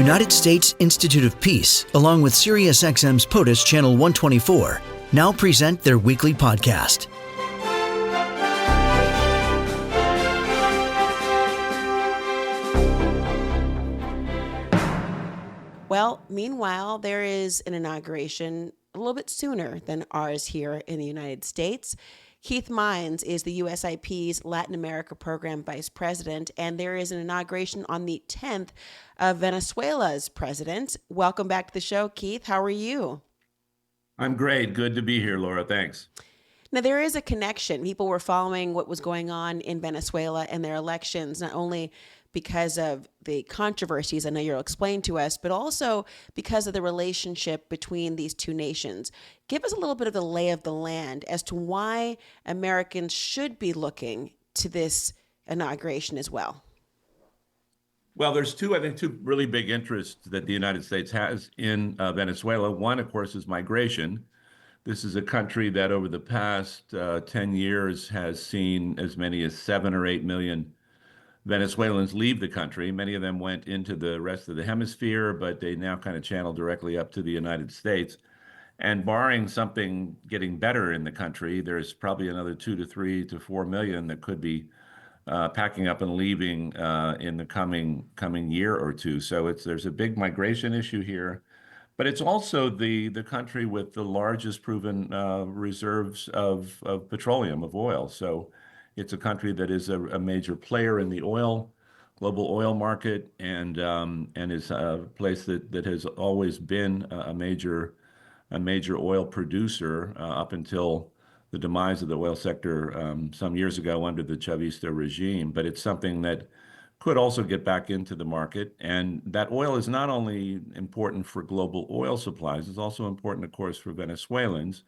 United States Institute of Peace, along with SiriusXM's POTUS Channel 124, now present their weekly podcast. Well, meanwhile, there is an inauguration a little bit sooner than ours here in the United States. Keith Mines is the USIP's Latin America Program Vice President, and there is an inauguration on the 10th of Venezuela's president. Welcome back to the show, Keith. How are you? I'm great. Good to be here, Laura. Thanks. Now, there is a connection. People were following what was going on in Venezuela and their elections, not only because of the controversies I know you'll explain to us, but also because of the relationship between these two nations. Give us a little bit of the lay of the land as to why Americans should be looking to this inauguration as well. Well, there's two really big interests that the United States has in Venezuela. One, of course, is migration. This is a country that over the past 10 years has seen as many as 7 or 8 million Venezuelans leave the country. Many of them went into the rest of the hemisphere, but they now kind of channel directly up to the United States. And barring something getting better in the country, there's probably another 2 to 3 to 4 million that could be packing up and leaving in the coming year or two. So there's a big migration issue here. But it's also the country with the largest proven reserves of petroleum, of oil. So it's a country that is a major player in the global oil market, and is a place that has always been a major oil producer up until the demise of the oil sector some years ago under the Chavista regime. But it's something that could also get back into the market. And that oil is not only important for global oil supplies, it's also important, of course, for Venezuelans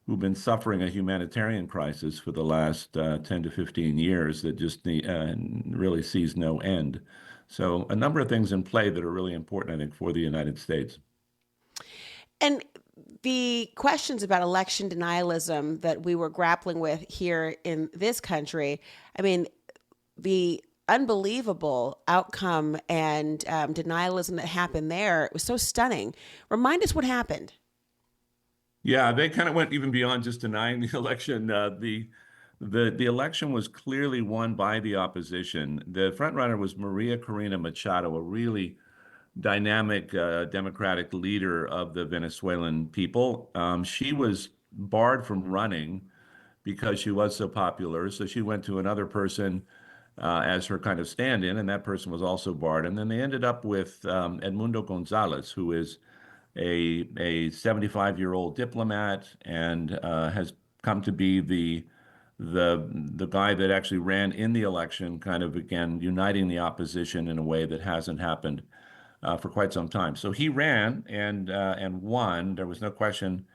who've been suffering a humanitarian crisis for the last 10 to 15 years that just really sees no end. So a number of things in play that are really important, I think, for the United States. And the questions about election denialism that we were grappling with here in this country, I mean, the unbelievable outcome and denialism that happened there, it was so stunning. Remind us what happened. Yeah, they kind of went even beyond just denying the election. The election was clearly won by the opposition. The frontrunner was Maria Corina Machado, a really dynamic democratic leader of the Venezuelan people. She was barred from running because she was so popular. So she went to another person as her kind of stand-in, and that person was also barred. And then they ended up with Edmundo Gonzalez, who is a 75-year-old diplomat and has come to be the guy that actually ran in the election, kind of again uniting the opposition in a way that hasn't happened for quite some time. So he ran and won. There was no question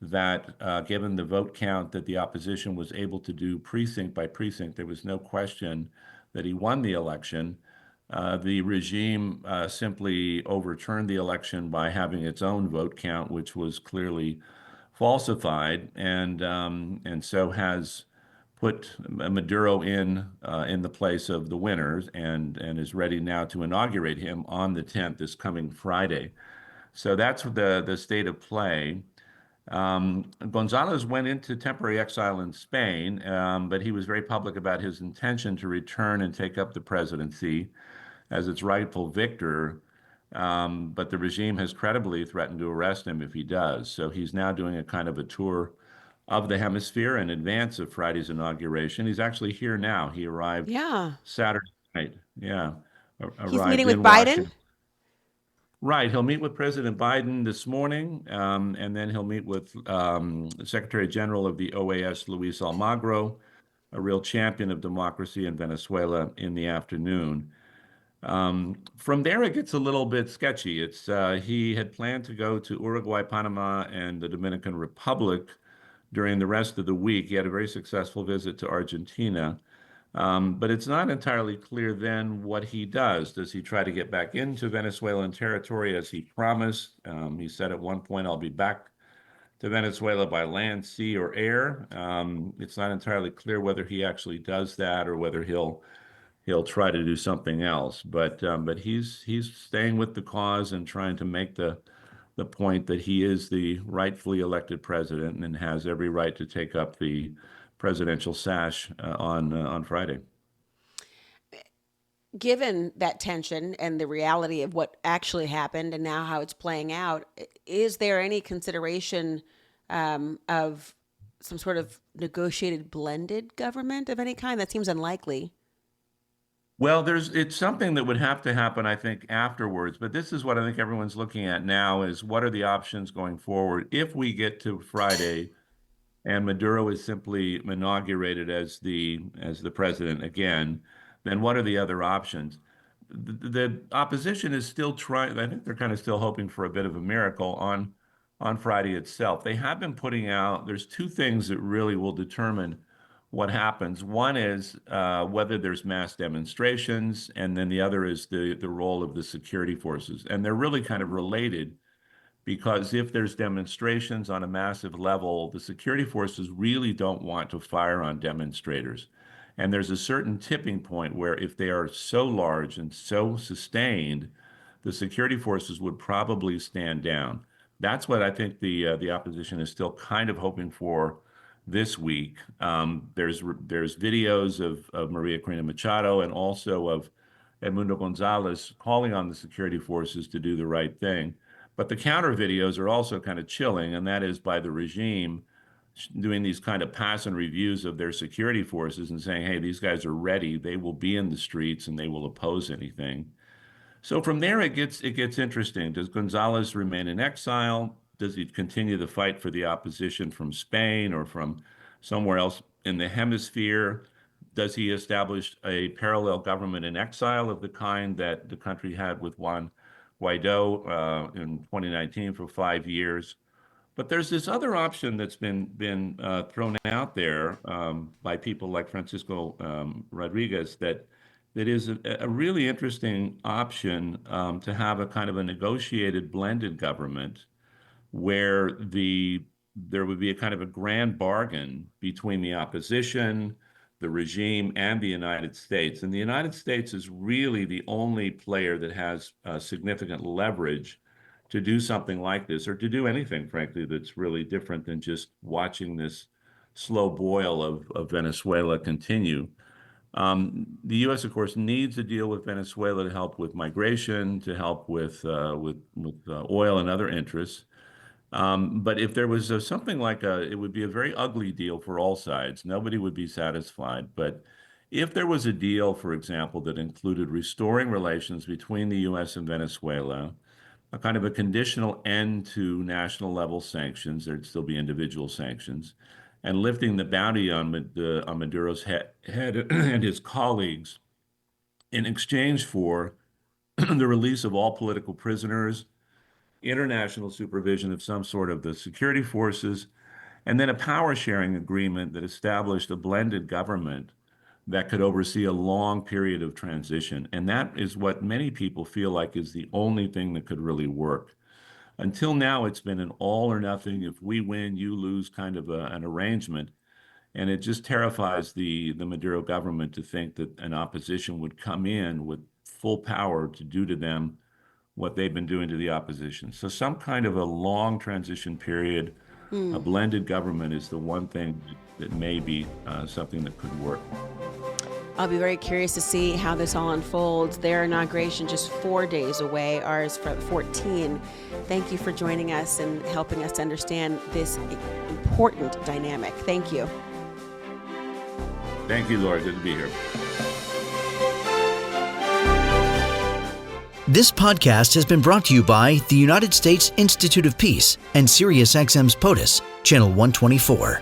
that given the vote count that the opposition was able to do precinct by precinct, there was no question that he won the election. The regime simply overturned the election by having its own vote count, which was clearly falsified, and so has put Maduro in the place of the winners, and is ready now to inaugurate him on the 10th, this coming Friday. So that's the state of play. Gonzalez went into temporary exile in Spain, but he was very public about his intention to return and take up the presidency as its rightful victor. But the regime has credibly threatened to arrest him if he does. So he's now doing a kind of a tour of the hemisphere in advance of Friday's inauguration. He's actually here now. He arrived Saturday night. Yeah. He's meeting with Biden? Washington. Right. He'll meet with President Biden this morning, and then he'll meet with Secretary General of the OAS, Luis Almagro, a real champion of democracy in Venezuela, in the afternoon. From there, it gets a little bit sketchy. He had planned to go to Uruguay, Panama, and the Dominican Republic during the rest of the week. He had a very successful visit to Argentina. But it's not entirely clear then what he does. Does he try to get back into Venezuelan territory as he promised? He said at one point, I'll be back to Venezuela by land, sea, or air. It's not entirely clear whether he actually does that or whether he'll he'll try to do something else. But he's staying with the cause and trying to make the point that he is the rightfully elected president and has every right to take up the presidential sash on Friday. Given that tension and the reality of what actually happened and now how it's playing out, is there any consideration of some sort of negotiated blended government of any kind? That seems unlikely. Well, it's something that would have to happen, I think, afterwards. But this is what I think everyone's looking at now is what are the options going forward if we get to Friday and Maduro is simply inaugurated as the president again, then what are the other options? The opposition is still trying. I think they're kind of still hoping for a bit of a miracle on Friday itself. They have been putting out. There's two things that really will determine what happens. One is whether there's mass demonstrations, and then the other is the role of the security forces. And they're really kind of related because if there's demonstrations on a massive level, the security forces really don't want to fire on demonstrators. And there's a certain tipping point where if they are so large and so sustained, the security forces would probably stand down. That's what I think the opposition is still kind of hoping for this week. There's videos of Maria Corina Machado and also of Edmundo Gonzalez calling on the security forces to do the right thing. But the counter videos are also kind of chilling, and that is by the regime doing these kind of pass and reviews of their security forces and saying, hey, these guys are ready. They will be in the streets and they will oppose anything. So from there, it gets interesting. Does Gonzalez remain in exile? Does he continue the fight for the opposition from Spain or from somewhere else in the hemisphere? Does he establish a parallel government in exile of the kind that the country had with Juan Guaido in 2019 for 5 years? But there's this other option that's been thrown out there by people like Francisco Rodriguez that is a really interesting option to have a kind of a negotiated blended government where there would be a kind of a grand bargain between the opposition, the regime, and the United States. And the United States is really the only player that has significant leverage to do something like this, or to do anything, frankly, that's really different than just watching this slow boil of Venezuela continue. The U.S., of course, needs to deal with Venezuela to help with migration, to help with oil and other interests. But if there was something like it would be a very ugly deal for all sides. Nobody would be satisfied. But if there was a deal, for example, that included restoring relations between the U.S. and Venezuela, a kind of a conditional end to national level sanctions, there'd still be individual sanctions, and lifting the bounty on Maduro's head and his colleagues in exchange for the release of all political prisoners, international supervision of some sort of the security forces, and then a power sharing agreement that established a blended government that could oversee a long period of transition. And that is what many people feel like is the only thing that could really work. Until now, it's been an all or nothing, if we win, you lose kind of an arrangement. And it just terrifies the Maduro government to think that an opposition would come in with full power to do to them what they've been doing to the opposition. So some kind of a long transition period, a blended government is the one thing that may be something that could work. I'll be very curious to see how this all unfolds. Their inauguration just 4 days away, ours for 14. Thank you for joining us and helping us understand this important dynamic. Thank you. Thank you, Laura. Good to be here. This podcast has been brought to you by the United States Institute of Peace and SiriusXM's POTUS, Channel 124.